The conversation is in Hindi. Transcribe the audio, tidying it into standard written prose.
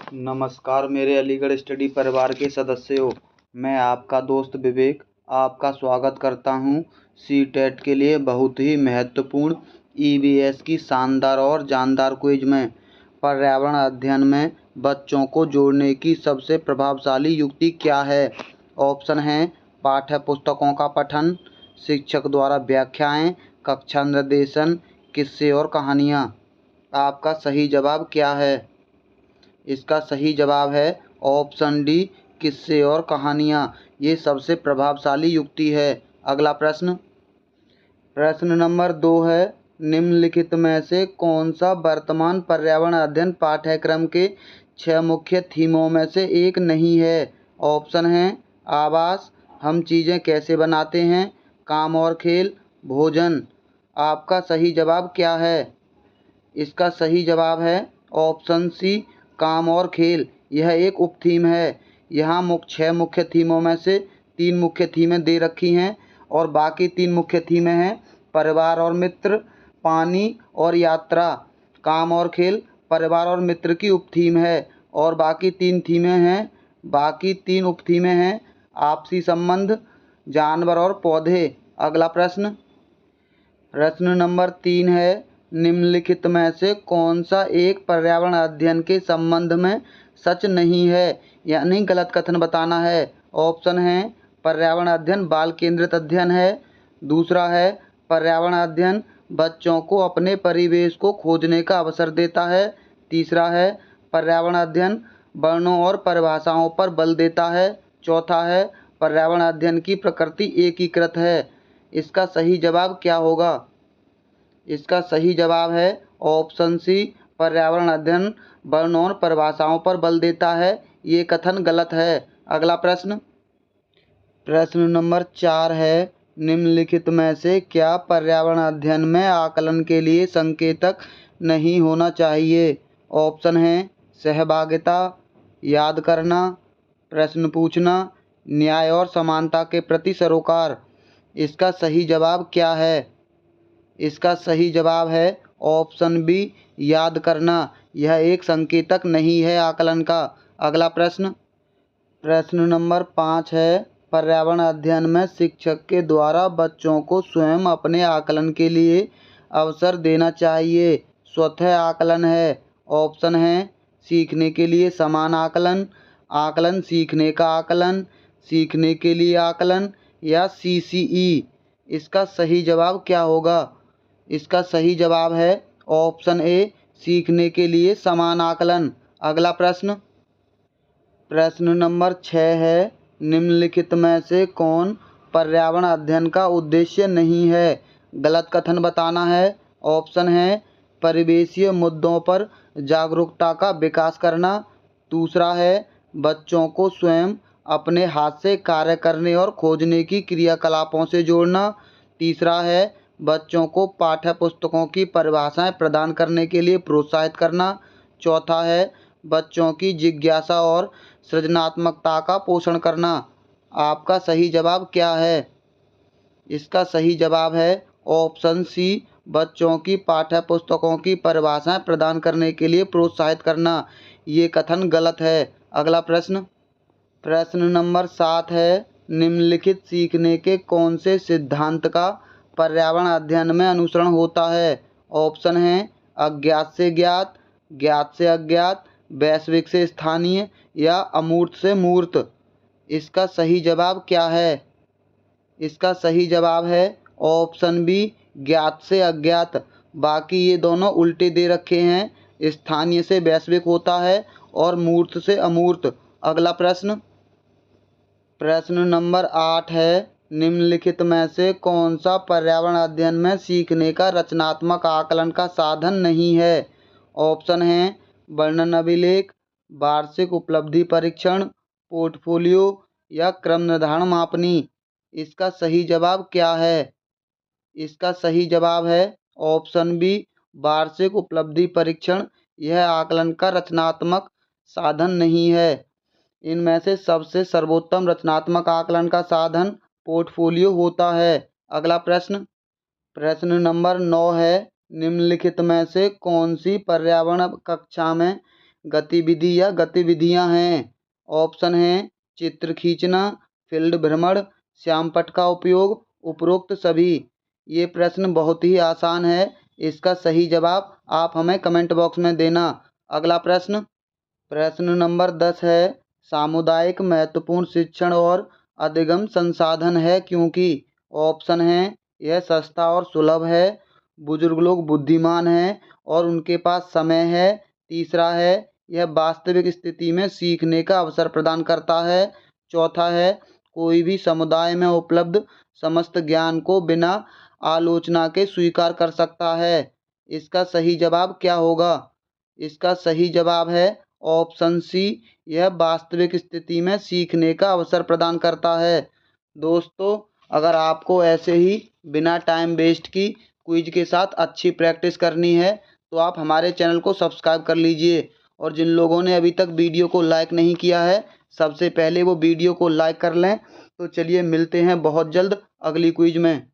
नमस्कार मेरे अलीगढ़ स्टडी परिवार के सदस्यों। मैं आपका दोस्त विवेक आपका स्वागत करता हूं। सीटेट के लिए बहुत ही महत्वपूर्ण ईवीएस की शानदार और जानदार क्विज में पर्यावरण अध्ययन में बच्चों को जोड़ने की सबसे प्रभावशाली युक्ति क्या है। ऑप्शन हैं पाठ्य पुस्तकों का पठन, शिक्षक द्वारा व्याख्याएं, कक्षा निर्देशन, किस्से और कहानियाँ। आपका सही जवाब क्या है? इसका सही जवाब है ऑप्शन डी, किस्से और कहानियाँ। ये सबसे प्रभावशाली युक्ति है। अगला प्रश्न नंबर 2 है, निम्नलिखित में से कौन सा वर्तमान पर्यावरण अध्ययन पाठ्यक्रम के 6 मुख्य थीमों में से एक नहीं है। ऑप्शन हैं आवास, हम चीज़ें कैसे बनाते हैं, काम और खेल, भोजन। आपका सही जवाब क्या है? इसका सही जवाब है ऑप्शन सी, काम और खेल। यह एक उपथीम है। यहाँ 6 मुख्य थीमों में से 3 मुख्य थीमें दे रखी हैं और बाकी 3 मुख्य थीमें हैं परिवार और मित्र, पानी और यात्रा। काम और खेल परिवार और मित्र की उपथीम है और बाकी 3 उपथीमें हैं आपसी संबंध, जानवर और पौधे। अगला प्रश्न नंबर 3 है, निम्नलिखित में से कौन सा एक पर्यावरण अध्ययन के संबंध में सच नहीं है, यानी गलत कथन बताना है। ऑप्शन हैं पर्यावरण अध्ययन बाल केंद्रित अध्ययन है, दूसरा है पर्यावरण अध्ययन बच्चों को अपने परिवेश को खोजने का अवसर देता है, तीसरा है पर्यावरण अध्ययन वर्णों और परिभाषाओं पर बल देता है, चौथा है पर्यावरण अध्ययन की प्रकृति एकीकृत है। इसका सही जवाब क्या होगा? इसका सही जवाब है ऑप्शन सी, पर्यावरण अध्ययन वर्णों और परिभाषाओं पर बल देता है। ये कथन गलत है। अगला प्रश्न नंबर 4 है, निम्नलिखित में से क्या पर्यावरण अध्ययन में आकलन के लिए संकेतक नहीं होना चाहिए। ऑप्शन हैं सहभागिता, याद करना, प्रश्न पूछना, न्याय और समानता के प्रति सरोकार। इसका सही जवाब क्या है? इसका सही जवाब है ऑप्शन बी, याद करना। यह एक संकेतक नहीं है आकलन का। अगला प्रश्न नंबर 5 है, पर्यावरण अध्ययन में शिक्षक के द्वारा बच्चों को स्वयं अपने आकलन के लिए अवसर देना चाहिए। स्वतः आकलन है। ऑप्शन हैं सीखने के लिए समान आकलन, आकलन सीखने का आकलन, सीखने के लिए आकलन या सीसीई। इसका सही जवाब क्या होगा? इसका सही जवाब है ऑप्शन ए, सीखने के लिए समान आकलन। अगला प्रश्न नंबर 6 है, निम्नलिखित में से कौन पर्यावरण अध्ययन का उद्देश्य नहीं है। गलत कथन बताना है। ऑप्शन है परिवेशीय मुद्दों पर जागरूकता का विकास करना, दूसरा है बच्चों को स्वयं अपने हाथ से कार्य करने और खोजने की क्रियाकलापों से जोड़ना, तीसरा है बच्चों को पाठ्य पुस्तकों की परिभाषाएं प्रदान करने के लिए प्रोत्साहित करना, चौथा है बच्चों की जिज्ञासा और सृजनात्मकता का पोषण करना। आपका सही जवाब क्या है? इसका सही जवाब है ऑप्शन सी, बच्चों की पाठ्य पुस्तकों की परिभाषाएं प्रदान करने के लिए प्रोत्साहित करना। ये कथन गलत है। अगला प्रश्न नंबर 7 है, निम्नलिखित सीखने के कौन से सिद्धांत का पर्यावरण अध्ययन में अनुसरण होता है। ऑप्शन हैं अज्ञात से ज्ञात, ज्ञात से अज्ञात, वैश्विक से स्थानीय या अमूर्त से मूर्त। इसका सही जवाब क्या है? इसका सही जवाब है ऑप्शन बी, ज्ञात से अज्ञात। बाकी ये दोनों उल्टे दे रखे हैं। स्थानीय से वैश्विक होता है और मूर्त से अमूर्त। अगला प्रश्न नंबर 8 है, निम्नलिखित में से कौन सा पर्यावरण अध्ययन में सीखने का रचनात्मक आकलन का साधन नहीं है। ऑप्शन हैं वर्णन अभिलेख, वार्षिक उपलब्धि परीक्षण, पोर्टफोलियो या क्रम निर्धारण मापनी। इसका सही जवाब क्या है? इसका सही जवाब है ऑप्शन बी, वार्षिक उपलब्धि परीक्षण। यह आकलन का रचनात्मक साधन नहीं है। इनमें से सबसे सर्वोत्तम रचनात्मक आकलन का साधन पोर्टफोलियो होता है। अगला प्रश्न नंबर 9 है, निम्नलिखित में से कौन सी पर्यावरण कक्षा में गतिविधि या गतिविधियां हैं? ऑप्शन हैं चित्र खींचना, फील्ड भ्रमण, श्यामपट्ट का उपयोग, उपरोक्त सभी। ये प्रश्न बहुत ही आसान है। इसका सही जवाब आप हमें कमेंट बॉक्स में देना। अगला प्रश्न नंबर 10 है, सामुदायिक महत्वपूर्ण शिक्षण और अधिगम संसाधन है क्योंकि। ऑप्शन हैं यह सस्ता और सुलभ है, बुजुर्ग लोग बुद्धिमान हैं और उनके पास समय है, तीसरा है यह वास्तविक स्थिति में सीखने का अवसर प्रदान करता है, चौथा है कोई भी समुदाय में उपलब्ध समस्त ज्ञान को बिना आलोचना के स्वीकार कर सकता है। इसका सही जवाब क्या होगा? इसका सही जवाब है ऑप्शन सी, यह वास्तविक स्थिति में सीखने का अवसर प्रदान करता है। दोस्तों, अगर आपको ऐसे ही बिना टाइम वेस्ट की क्विज के साथ अच्छी प्रैक्टिस करनी है तो आप हमारे चैनल को सब्सक्राइब कर लीजिए, और जिन लोगों ने अभी तक वीडियो को लाइक नहीं किया है सबसे पहले वो वीडियो को लाइक कर लें। तो चलिए मिलते हैं बहुत जल्द अगली क्विज में।